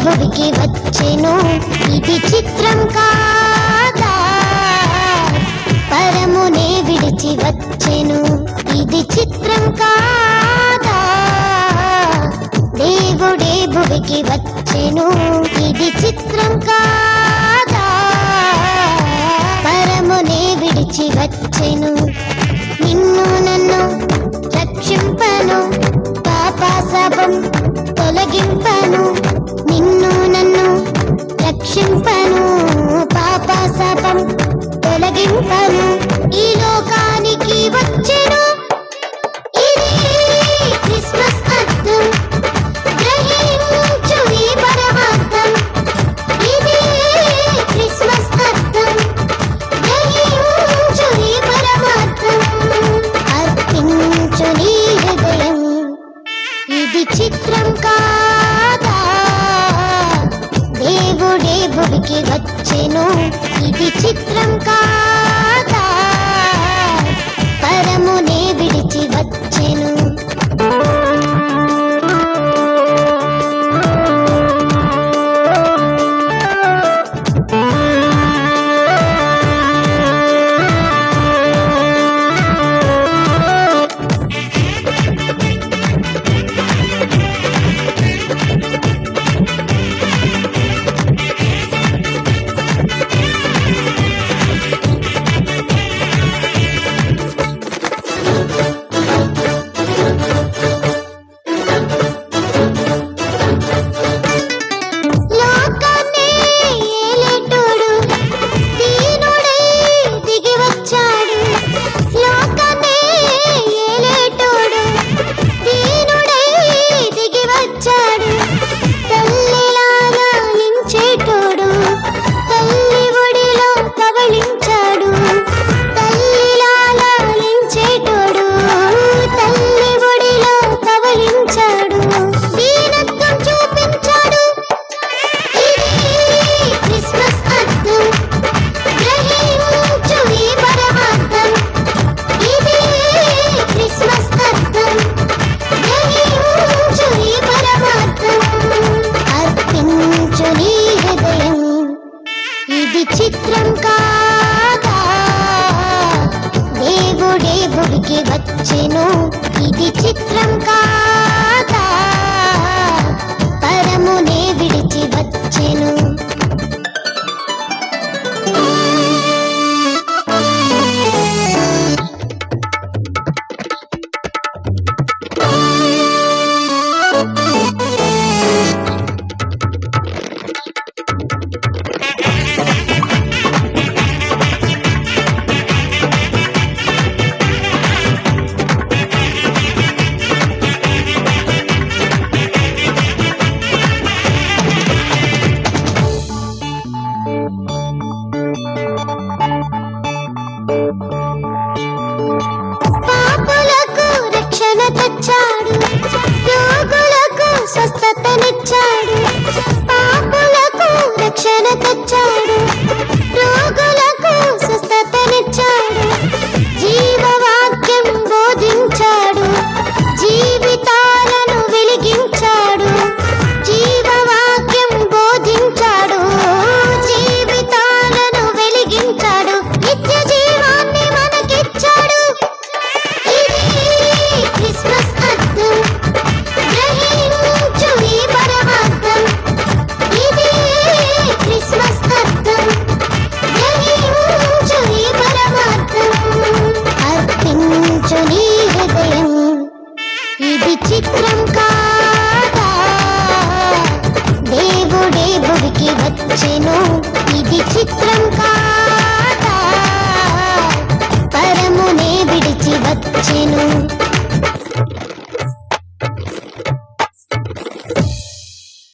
భువికి వచ్చెను ఇది చిత్రం కాదా, పరమునే విడిచి వచ్చెను ఇది చిత్రం కాదా, దేవుడే భువికి వచ్చెను ఇది చిత్రం కాదా, పరమునే విడిచి వచ్చెను నిన్ను నన్ను రక్షింపను పాపశాపం తొలగింపను, నిన్ను నన్ను రక్షింపను పాపశాపం తొలగింపను, ఈ లోకానికి వచ్చెను ఇది క్రిస్మస్ అర్థం, గ్రహించు ఈ పరమార్థం, ఇది క్రిస్మస్ అర్థం, గ్రహించు ఈ పరమార్థం, అర్పించు నీ హృదయం ఇది చిత్రం కాదా, దేవుడే భువికి వచ్చెను ఇది చిత్రం కాదా, పరమునే విడిచి వచ్చెను. చిత్రం కాదా, దేవుడే భువికి వచ్చెను ఇది చిత్రం కాదా, పరమునే విడిచి వచ్చెను. పాపులకు రక్షణ తెచ్చాడు, రోగులకు స్వస్థతనిచ్చాడు, పాపులకు రక్షణ తెచ్చాడు, రోగులకు స్వస్థతనిచ్చాడు, జీవవాక్యం బోధించాడు, జీవితాలను వెలిగించాడు, జీవవాక్యం బోధించాడు, జీవితాలను వెలిగించాడు, నిత్య జీవాన్ని మనకిచ్చాడు, ఇది క్రిస్మస్ అర్థం, గ్రహించు ఈ పరమార్థం, ఇది క్రిస్మస్ అర్థం, గ్రహించు ఈ పరమార్థం, అర్పించు నీ హృదయం ఇది చిత్రం కాదా, దేవుడే భువికి వచ్చెను ఇది చిత్రం కాదా, పరమునే విడిచి